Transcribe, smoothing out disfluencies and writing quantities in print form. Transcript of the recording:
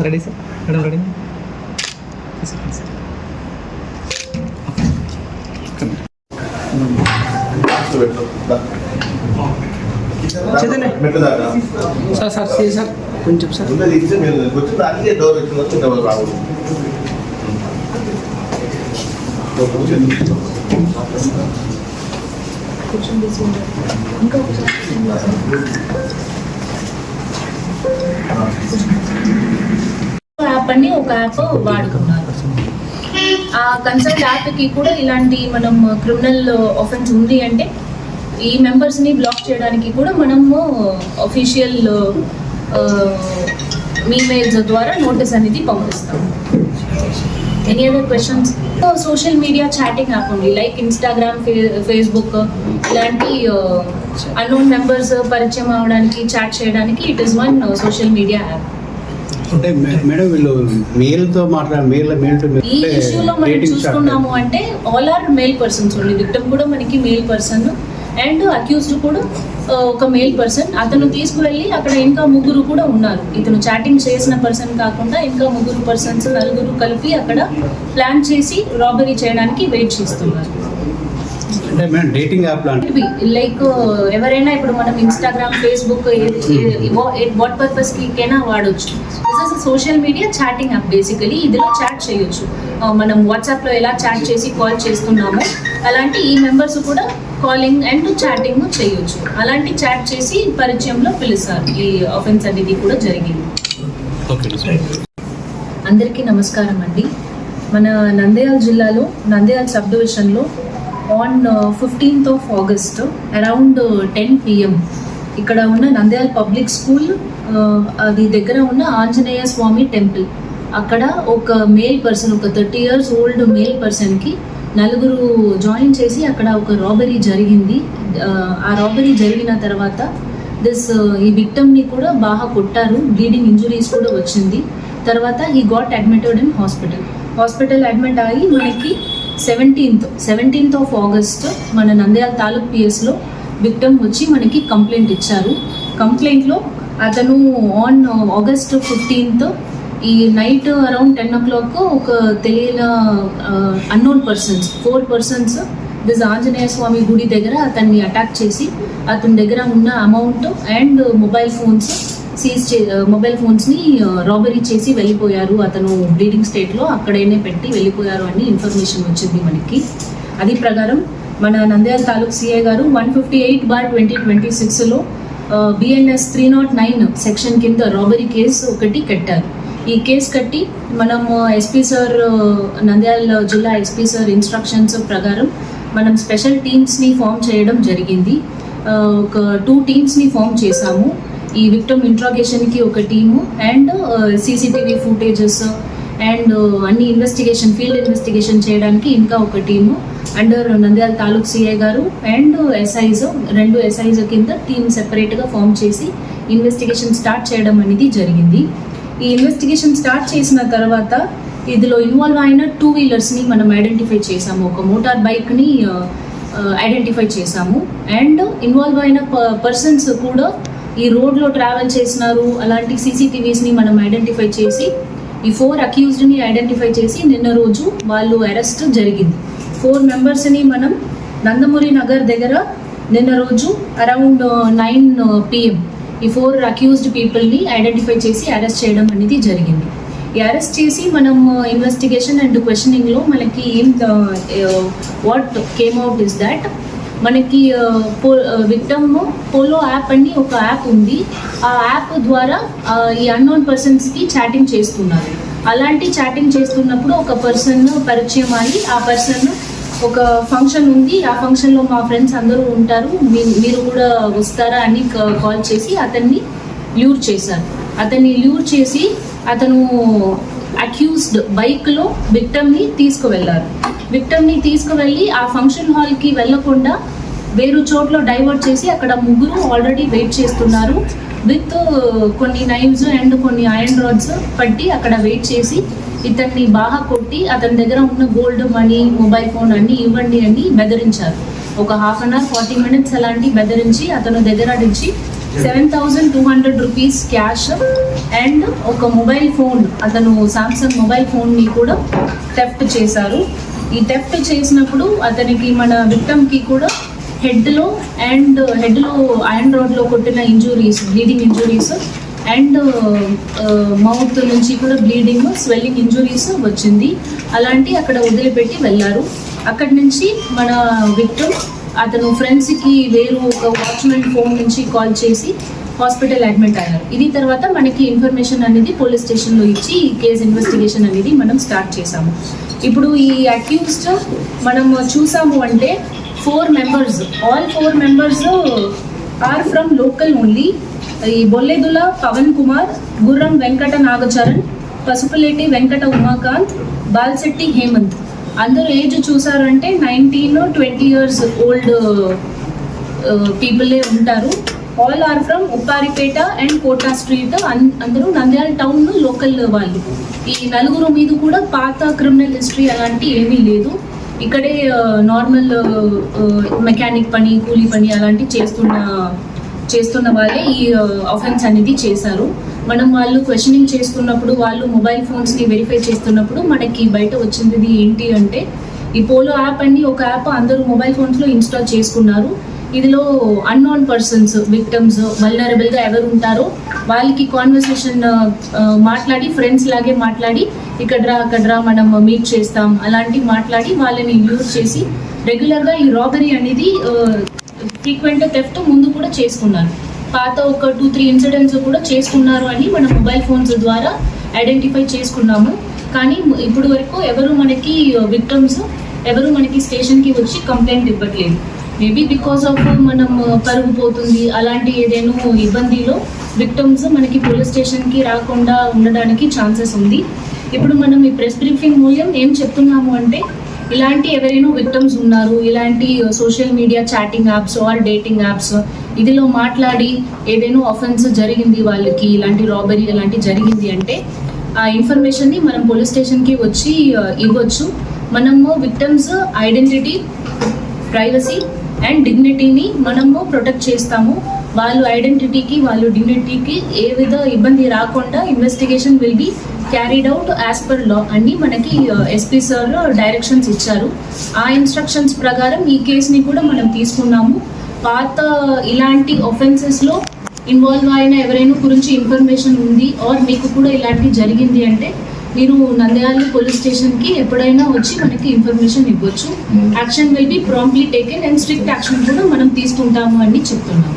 Ready sir madam ready sir sir sir కొంచెం sir app అని ఒక యాప్ వాడుకున్నారు. ఆ కన్సల్ట్ యాప్కి కూడా ఇలాంటి మనం క్రిమినల్ ఆఫెన్స్ ఉంది అంటే ఈ మెంబర్స్ని బ్లాక్ చేయడానికి కూడా మనము అఫీషియల్ ఈమెయిల్స్ ద్వారా నోటీస్ అనేది పంపిస్తాం. Any other questions? Social media chatting app ఉంది, లైక్ ఇన్స్టాగ్రామ్, ఫేస్బుక్ ఇలాంటి అన్నోన్ మెంబర్స్ పరిచయం అవడానికి, చాట్ చేయడానికి it is one social media app. అంటే మేడం వీళ్ళు మెయిల్తో ఈ ఇష్యూలో మనం చూసుకున్నాము అంటే all are male persons only. Victim కూడా మనకి మేల్ పర్సన్ అండ్ అక్యూజ్డ్ కూడా ఒక మేల్ పర్సన్. అతను తీసుకువెళ్ళి అక్కడ ఇంకా ముగ్గురు కూడా ఉన్నారు. ఇతను చాటింగ్ చేసిన పర్సన్ కాకుండా ఇంకా ముగ్గురు పర్సన్స్, నలుగురు కలిపి అక్కడ ప్లాన్ చేసి రాబరీ చేయడానికి వెయిట్ చేస్తున్నారు. డేటింగ్ యాప్ లైక్ ఎవరైనా ఇప్పుడు మనం ఇన్స్టాగ్రామ్, ఫేస్బుక్ వాట్ పర్పస్ కైనా వాడొచ్చు. This is social media chatting app. Basically ఇందులో చాట్ చేయొచ్చు. మనం వాట్సాప్లో ఎలా చాట్ చేసి కాల్ చేస్తున్నామో అలాంటి ఈ మెంబర్స్ కూడా కాలింగ్ అండ్ చాటింగ్ చేయొచ్చు. అలాంటి చాట్ చేసి పరిచయంలో పిలుస్తారు. ఈ ఆఫెన్స్ అనేది కూడా జరిగింది. అందరికీ నమస్కారం అండి. మన నంద్యాల జిల్లాలో నంద్యాల సబ్ డివిజన్లో on 15th of August around 10 PM ఇక్కడ ఉన్న నంద్యాల పబ్లిక్ స్కూల్ అది దగ్గర ఉన్న ఆంజనేయ స్వామి టెంపుల్ అక్కడ ఒక మేల్ పర్సన్, ఒక 30 years old మేల్ పర్సన్కి నలుగురు జాయిన్ చేసి అక్కడ ఒక రాబరీ జరిగింది. ఆ రాబరీ జరిగిన తర్వాత ఈ విక్టమ్ని కూడా బాగా కొట్టారు, బ్లీడింగ్ ఇంజురీస్ కూడా వచ్చింది. తర్వాత he got admitted in hospital admit అయ్యి మనకి 17th of August మన నంద్యాల తాలూక్ పిఎస్లో విక్టమ్ వచ్చి మనకి కంప్లైంట్ ఇచ్చారు. కంప్లైంట్లో అతను ఆన్ August 15th ఈ నైట్ అరౌండ్ 10 o'clock ఒక తెలియని unknown persons 4 persons this Anjaneya Swamy గుడి దగ్గర అతన్ని అటాక్ చేసి అతని దగ్గర ఉన్న అమౌంట్ అండ్ మొబైల్ ఫోన్స్ని రాబరీ చేసి వెళ్ళిపోయారు. అతను బ్లీడింగ్ స్టేట్లో అక్కడైనా పెట్టి వెళ్ళిపోయారు అని ఇన్ఫర్మేషన్ వచ్చింది మనకి. అది ప్రకారం మన నంద్యాల తాలూక్ సిఐ గారు 158/2026లో BNS 309 సెక్షన్ కింద రాబరీ కేసు ఒకటి కట్టారు. ఈ కేసు కట్టి మనము ఎస్పీ సార్, నంద్యాల జిల్లా ఎస్పీ సార్ ఇన్స్ట్రక్షన్స్ ప్రకారం మనం స్పెషల్ టీమ్స్ని ఫామ్ చేయడం జరిగింది. ఒక 2 teamsని ఫామ్ చేశాము. ఈ విక్టమ్ ఇంట్రాగేషన్కి ఒక team and CCTV footages and అన్ని ఫీల్డ్ ఇన్వెస్టిగేషన్ చేయడానికి ఇంకా ఒక team under Nandyal taluk CI గారు అండ్ SIs 2 SIs కింద టీమ్ సెపరేట్గా ఫామ్ చేసి ఇన్వెస్టిగేషన్ స్టార్ట్ చేయడం అనేది జరిగింది. ఈ ఇన్వెస్టిగేషన్ స్టార్ట్ చేసిన తర్వాత ఇందులో ఇన్వాల్వ్ అయిన 2 wheelersని మనం ఐడెంటిఫై చేసాము. ఒక మోటార్ బైక్ని ఐడెంటిఫై చేసాము అండ్ ఇన్వాల్వ్ అయిన పర్సన్స్ కూడా ఈ రోడ్లో ట్రావెల్ చేసినారు. అలాంటి CCTVsని మనం ఐడెంటిఫై చేసి ఈ 4 అక్యూజ్డ్ని ఐడెంటిఫై చేసి నిన్న రోజు వాళ్ళు అరెస్ట్ జరిగింది. 4 మెంబర్స్ని మనం నందమూరి నగర్ దగ్గర నిన్న రోజు అరౌండ్ 9 PM ఈ 4 అక్యూజ్డ్ పీపుల్ని ఐడెంటిఫై చేసి అరెస్ట్ చేయడం అనేది జరిగింది. ఈ అరెస్ట్ చేసి మనం ఇన్వెస్టిగేషన్ అండ్ క్వశ్చనింగ్లో మనకి what came out is that మనకి విక్టమ్ పోలో యాప్ అని ఒక యాప్ ఉంది. ఆ యాప్ ద్వారా ఈ అన్నోన్ పర్సన్స్కి చాటింగ్ చేస్తున్నారు. అలాంటి చాటింగ్ చేస్తున్నప్పుడు ఒక పర్సన్ పరిచయం అయ్యి ఆ పర్సన్ ఒక ఫంక్షన్ ఉంది, ఆ ఫంక్షన్లో మా ఫ్రెండ్స్ అందరూ ఉంటారు, మీరు కూడా వస్తారా అని కాల్ చేసి అతన్ని ల్యూర్ చేశారు. అతన్ని ల్యూర్ చేసి అతను అక్యూజ్డ్ బైక్లో విక్టమ్ని తీసుకువెళ్ళి ఆ ఫంక్షన్ హాల్కి వెళ్ళకుండా వేరు చోట్ల డైవర్ట్ చేసి అక్కడ ముగ్గురు ఆల్రెడీ వెయిట్ చేస్తున్నారు విత్ కొన్ని నైవ్స్ అండ్ కొన్ని ఐరన్ రాడ్స్ పట్టి అక్కడ వెయిట్ చేసి ఇతన్ని బాగా కొట్టి అతని దగ్గర ఉన్న గోల్డ్, మనీ, మొబైల్ ఫోన్ అన్నీ ఇవ్వండి అని బెదిరించారు. ఒక 1/2 hour 40 minutes అలాంటి బెదిరించి అతను దగ్గర నుంచి 7,200 రూపీస్ క్యాష్ అండ్ ఒక మొబైల్ ఫోన్, అతను సామ్సంగ్ మొబైల్ ఫోన్ని కూడా థెఫ్ట్ చేశారు. ఈ థెఫ్ట్ చేసినప్పుడు అతనికి మన విక్టమ్కి కూడా హెడ్లో ఐరన్ రాడ్లో కొట్టిన injuries, bleeding injuries and mouth నుంచి కూడా బ్లీడింగ్, స్వెల్లింగ్ ఇంజురీస్ వచ్చింది. అలాంటి అక్కడ వదిలిపెట్టి వెళ్ళారు. అక్కడి నుంచి మన విక్టమ్ అతను ఫ్రెండ్స్కి వేరు ఒక వాచ్మెన్ ఫోన్ నుంచి కాల్ చేసి హాస్పిటల్ అడ్మిట్ అయ్యారు. ఇది తర్వాత మనకి ఇన్ఫర్మేషన్ అనేది పోలీస్ స్టేషన్లో ఇచ్చి ఈ కేసు ఇన్వెస్టిగేషన్ అనేది మనం స్టార్ట్ చేసాము. ఇప్పుడు ఈ అక్యూజ్డ్ మనం చూసాము అంటే 4 members, all 4 members are from local only. ఈ బొల్లెదుల పవన్ కుమార్, గుర్రం వెంకట నాగచరణ్, పసుపులేటి వెంకట ఉమాకాంత్, బాల్శెట్టి హేమంత్. అందరూ ఏజ్ చూసారంటే 19-20 years ఓల్డ్ పీపులే ఉంటారు. All are from Upparipeta and Kota street. అందరూ నంద్యాల టౌన్ లోకల్ వాళ్ళు. ఈ నలుగురు మీద కూడా పాత క్రిమినల్ హిస్టరీ అలాంటి ఏమీ లేదు. ఇక్కడే నార్మల్ మెకానిక్ పని, కూలీ పని అలాంటి చేస్తున్న వాళ్ళే ఈ ఆఫెన్స్ అనేది చేశారు. మనం వాళ్ళు క్వశ్చనింగ్ చేస్తున్నప్పుడు, వాళ్ళు మొబైల్ ఫోన్స్ని వెరిఫై చేస్తున్నప్పుడు మనకి బయట వచ్చింది ఏంటి అంటే ఈ పోలో యాప్ అని ఒక యాప్ అందరూ మొబైల్ ఫోన్స్లో ఇన్స్టాల్ చేసుకున్నారు. ఇదిలో అన్నోన్ పర్సన్స్, విక్టమ్స్, వల్నరబుల్గా ఎవరు ఉంటారో వాళ్ళకి కాన్వర్సేషన్ మాట్లాడి, ఫ్రెండ్స్ లాగే మాట్లాడి అక్కడ రా మనం మీట్ చేస్తాం అలాంటి మాట్లాడి వాళ్ళని యూజ్ చేసి రెగ్యులర్గా ఈ రాబరీ అనేది ఫ్రీక్వెంట్ థెఫ్ట్ ముందు కూడా చేసుకున్నారు. పాత ఒక 2-3 ఇన్సిడెంట్స్ కూడా చేసుకున్నారు అని మనం మొబైల్ ఫోన్స్ ద్వారా ఐడెంటిఫై చేసుకున్నాము. కానీ ఇప్పుడు వరకు ఎవరు మనకి విక్టమ్స్ ఎవరు మనకి స్టేషన్కి వచ్చి కంప్లైంట్ ఇవ్వట్లేదు. మేబీ బికాస్ ఆఫ్ మనం పరుగు పోతుంది అలాంటి ఏదైనా ఇబ్బందిలో విక్టమ్స్ మనకి పోలీస్ స్టేషన్కి రాకుండా ఉండడానికి ఛాన్సెస్ ఉంది. ఇప్పుడు మనం ఈ ప్రెస్ బ్రీఫింగ్ మూల్యం ఏం చెప్తున్నాము అంటే ఇలాంటి ఎవరైనా విక్టమ్స్ ఉన్నారు, ఇలాంటి social media chatting apps or dating apps ఇదిలో మాట్లాడి ఏదైనా ఆఫెన్స్ జరిగింది, వాళ్ళకి ఇలాంటి రాబరీ అలాంటి జరిగింది అంటే ఆ ఇన్ఫర్మేషన్ని మనం పోలీస్ స్టేషన్కి వచ్చి ఇవ్వచ్చు. మనము విక్టమ్స్ ఐడెంటిటీ, ప్రైవసీ అండ్ డిగ్నిటీని మనము ప్రొటెక్ట్ చేస్తాము. వాళ్ళు ఐడెంటిటీకి, వాళ్ళు డిగ్నిటీకి ఏ విధ ఇబ్బంది రాకుండా investigation will be carried out as per law అని మనకి ఎస్పీ సార్ డైరెక్షన్స్ ఇచ్చారు. ఆ ఇన్స్ట్రక్షన్స్ ప్రకారం ఈ కేసుని కూడా మనం తీసుకున్నాము. పాత ఇలాంటి ఒఫెన్సెస్లో ఇన్వాల్వ్ అయిన ఎవరైనా గురించి ఇన్ఫర్మేషన్ ఉంది ఆర్ మీకు కూడా ఇలాంటి జరిగింది అంటే మీరు నంద్యాల పోలీస్ స్టేషన్కి ఎప్పుడైనా వచ్చి మనకి ఇన్ఫర్మేషన్ ఇవ్వచ్చు. Action will be promptly taken and strict action కూడా మనం తీసుకుంటాము అని చెప్తున్నాము.